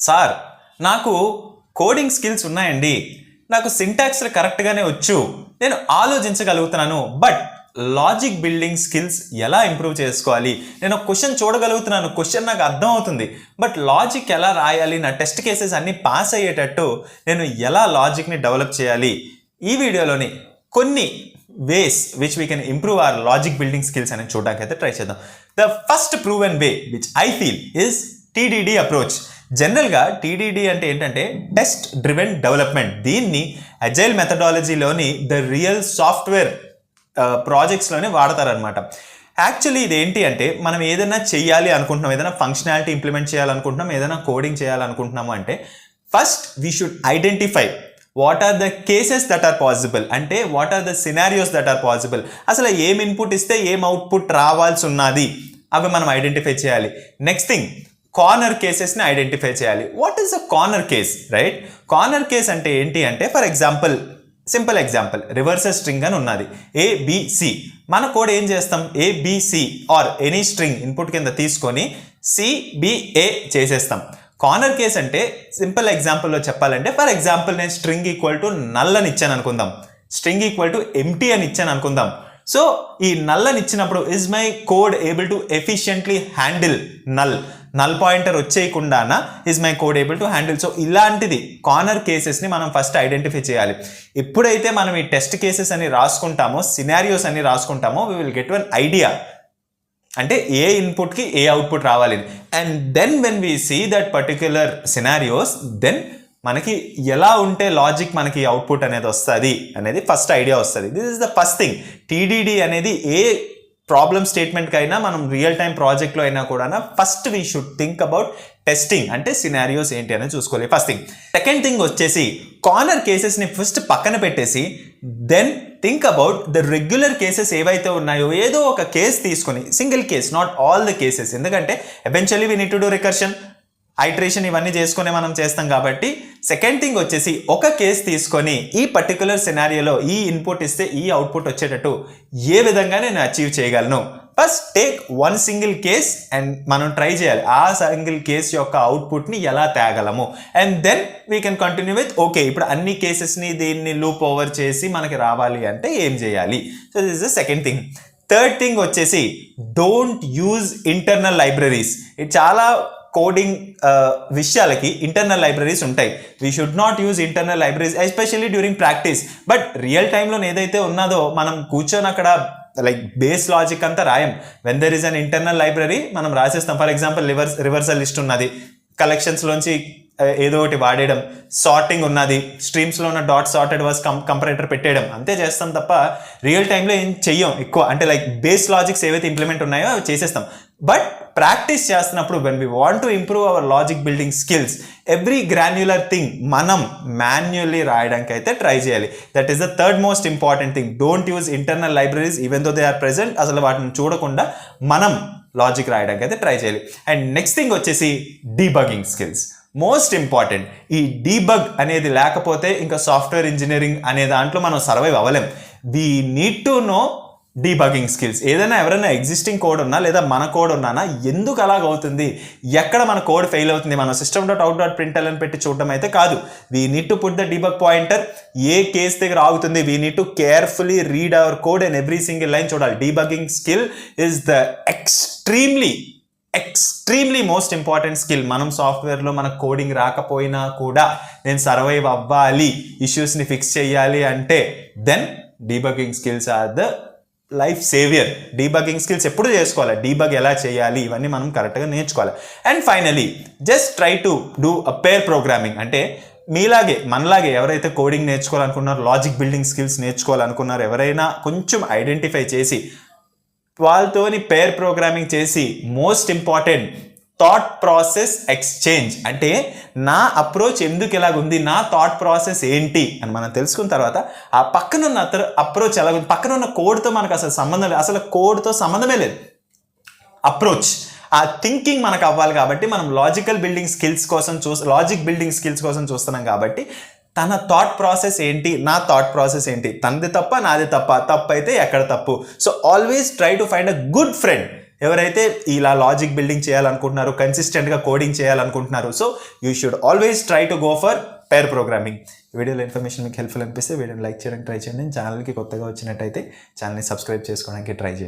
Sir, నాకు coding skills ఉన్నాయండి, నాకు సింటాక్స్లు కరెక్ట్గానే వచ్చు, నేను ఆలోచించగలుగుతున్నాను, బట్ లాజిక్ బిల్డింగ్ స్కిల్స్ ఎలా ఇంప్రూవ్ చేసుకోవాలి? నేను ఒక క్వశ్చన్ చూడగలుగుతున్నాను, క్వశ్చన్ నాకు అర్థం అవుతుంది, బట్ లాజిక్ ఎలా రాయాలి, నా టెస్ట్ కేసెస్ అన్నీ పాస్ అయ్యేటట్టు నేను ఎలా లాజిక్ని డెవలప్ చేయాలి? ఈ వీడియోలోని కొన్ని ways which we can improve our logic building skills అనేది చూడడానికి అయితే ట్రై చేద్దాం. The first proven way which I feel is TDD approach. జనరల్గా TDD అంటే ఏంటంటే టెస్ట్ డ్రివెన్ డెవలప్మెంట్. దీన్ని అజైల్ మెథడాలజీలోని ద రియల్ సాఫ్ట్వేర్ ప్రాజెక్ట్స్లోనే వాడతారనమాట. యాక్చువల్లీ ఇది ఏంటి అంటే మనం ఏదైనా చెయ్యాలి అనుకుంటున్నాం, ఏదైనా ఫంక్షనాలిటీ ఇంప్లిమెంట్ చేయాలనుకుంటున్నాం, ఏదైనా కోడింగ్ చేయాలనుకుంటున్నాము అంటే first we should identify what are the cases that are possible, అంటే what are the scenarios that are possible. అసలు ఏం ఇన్పుట్ ఇస్తే ఏం అవుట్పుట్ రావాల్సి ఉన్నది అవి మనం ఐడెంటిఫై చేయాలి. నెక్స్ట్ థింగ్, కార్నర్ కేసెస్ని ఐడెంటిఫై చేయాలి. What is a corner case, right? Corner case అంటే ఏంటి అంటే for example, simple example, reversal string అని ఉన్నది ABC. మన కోడ్ ఏం చేస్తాం, ABC or any string input కింద తీసుకొని CBA చేసేస్తాం. కార్నర్ కేస్ అంటే సింపుల్ ఎగ్జాంపుల్లో చెప్పాలంటే ఫర్ ఎగ్జాంపుల్ నేను స్ట్రింగ్ ఈక్వల్ టు నల్ అని ఇచ్చాను అనుకుందాం, స్ట్రింగ్ ఈక్వల్ టు ఎంటీ అని ఇచ్చాను అనుకుందాం. సో ఈ నల్ అని ఇచ్చినప్పుడు is my code able to efficiently handle null pointer వచ్చేయకుండానా is my code able to handle. So ఇలాంటిది కార్నర్ కేసెస్ని మనం ఫస్ట్ ఐడెంటిఫై చేయాలి. ఎప్పుడైతే మనం ఈ టెస్ట్ కేసెస్ అని రాసుకుంటామో, సినారియోస్ అని రాసుకుంటామో, we will get one idea, అంటే ఏ ఇన్పుట్కి ఏ అవుట్పుట్ రావాలి. And then when we see that particular scenarios, దెన్ మనకి ఎలా ఉంటే లాజిక్ మనకి అవుట్పుట్ అనేది వస్తుంది అనేది ఫస్ట్ ఐడియా వస్తుంది. This is the first thing. TDD అనేది ఏ ప్రాబ్లమ్ స్టేట్మెంట్కి అయినా, మనం రియల్ టైం ప్రాజెక్ట్లో అయినా కూడా first we should think about testing, అంటే సినారియోస్ ఏంటి అనేది చూసుకోవాలి ఫస్ట్ థింగ్. సెకండ్ థింగ్ వచ్చేసి కార్నర్ కేసెస్ని ఫస్ట్ పక్కన పెట్టేసి then think about the regular cases ఏవైతే ఉన్నాయో. ఏదో ఒక కేస్ తీసుకొని, single case, not all the cases, ఎందుకంటే eventually we need to do recursion, iteration ఇవన్నీ చేసుకునే మనం చేస్తాం కాబట్టి. సెకండ్ థింగ్ వచ్చేసి ఒక కేస్ తీసుకొని ఈ పర్టికులర్ సినారియోలో ఈ ఇన్పుట్ ఇస్తే ఈ అవుట్పుట్ వచ్చేటట్టు ఏ విధంగా నేను అచీవ్ చేయగలను. First take one single case and మనం ట్రై చేయాలి ఆ సింగిల్ కేస్ యొక్క అవుట్పుట్ని ఎలా తేగలము. And then we can continue with okay, ఇప్పుడు అన్ని కేసెస్ని దీన్ని లూప్ ఓవర్ చేసి మనకి రావాలి అంటే ఏం చేయాలి. So this is the second thing. Third thing వచ్చేసి డోంట్ యూజ్ ఇంటర్నల్ లైబ్రరీస్. ఇది చాలా కోడింగ్ విషయాలకి ఇంటర్నల్ లైబ్రరీస్ ఉంటాయి. We should not use internal libraries especially during practice. But real టైంలో ఏదైతే ఉన్నదో మనం కూర్చొని అక్కడ లైక్ బేస్ లాజిక్ అంతా రాయం. When there is an internal library మనం రాసేస్తాం. ఫర్ ఎగ్జాంపుల్ రివర్సల్ లిస్ట్ ఉన్నది, కలెక్షన్స్లోంచి ఏదో ఒకటి వాడేయడం, సార్టింగ్ ఉన్నది, స్ట్రీమ్స్లో ఉన్న డాట్ సార్టెడ్ వర్స్ కంపరేటర్ పెట్టేయడం, అంతే చేస్తాం తప్ప రియల్ టైంలో ఏం చెయ్యం ఎక్కువ. అంటే లైక్ బేస్ లాజిక్స్ ఏవైతే ఇంప్లిమెంట్ ఉన్నాయో అవి చేసేస్తాం. బట్ ప్రాక్టీస్ చేస్తున్నప్పుడు when we want to improve our logic building skills, every granular thing మనం మాన్యువల్లీ రాయడానికి అయితే ట్రై చేయాలి. That is the third most important thing. Don't use internal libraries even though they are present. అసలు వాటిని చూడకుండా మనం logic రాయడానికి అయితే ట్రై చేయాలి. అండ్ నెక్స్ట్ థింగ్ వచ్చేసి డీబగ్గింగ్ స్కిల్స్, మోస్ట్ ఇంపార్టెంట్. ఈ డీబగ్ అనేది లేకపోతే ఇంకా సాఫ్ట్వేర్ ఇంజనీరింగ్ అనే దాంట్లో మనం సర్వైవ్ అవ్వలేం. We need to know debugging skills. ఏదైనా ఎవరైనా ఎగ్జిస్టింగ్ కోడ్ ఉన్నా లేదా మన కోడ్ ఉన్నానా, ఎందుకు అలాగ అవుతుంది, ఎక్కడ మన కోడ్ ఫెయిల్ అవుతుంది, మనం system.out.println అని పెట్టి చూడడం అయితే కాదు. We need to put the debug pointer. ఏ కేస్ దగ్గర ఆగుతుంది, we need to carefully read our code and every single line చూడాలి. Debugging skill is the extremely most important skill. మనం సాఫ్ట్వేర్లో మన కోడింగ్ రాకపోయినా కూడా నేను సర్వైవ్ అవ్వాలి, ఇష్యూస్ని ఫిక్స్ చేయాలి అంటే then debugging skills are the life saviour. Debugging skills ఎప్పుడు చేసుకోవాలి, డీబగ్ ఎలా చేయాలి, ఇవన్నీ మనం కరెక్ట్గా నేర్చుకోవాలి. And finally just try to do a pair programming. అంటే మీలాగే మనలాగే ఎవరైతే కోడింగ్ నేర్చుకోవాలనుకున్నారో, లాజిక్ బిల్డింగ్ స్కిల్స్ నేర్చుకోవాలనుకున్నారో, ఎవరైనా కొంచెం ఐడెంటిఫై చేసి వాళ్ళతోని పేర్ ప్రోగ్రామింగ్ చేసి, most important thought process exchange. అంటే నా అప్రోచ్ ఎందుకు ఎలాగుంది, నా థాట్ ప్రాసెస్ ఏంటి అని మనం తెలుసుకున్న తర్వాత ఆ పక్కనున్న అప్రోచ్ ఎలాగుంది, పక్కనున్న కోడ్తో మనకు అసలు సంబంధం లేదు, అసలు కోడ్తో సంబంధమే లేదు. అప్రోచ్, ఆ థింకింగ్ మనకు అవ్వాలి. కాబట్టి మనం లాజిక్ బిల్డింగ్ స్కిల్స్ కోసం చూస్తున్నాం. కాబట్టి తన థాట్ ప్రాసెస్ ఏంటి, నా థాట్ ప్రాసెస్ ఏంటి, తనది తప్ప నాది తప్ప, తప్పు అయితే ఎక్కడ తప్పు. So always try to find a good friend. ఎవరైతే ఇలా లాజిక్ బిల్డింగ్ చేయాలనుకుంటున్నారో, కన్సిస్టెంట్గా కోడింగ్ చేయాలనుకుంటున్నారు, so you should always try to go for pair programming. వీడియోలో ఇన్ఫర్మేషన్ మీకు హెల్ప్ఫుల్ అనిపిస్తే వీడియోని లైక్ చేయడానికి ట్రై చేయండి. ఛానల్కి కొత్తగా వచ్చినట్టయితే ఛానల్ని సబ్స్క్రైబ్ చేసుకోవడానికి ట్రై చేయండి.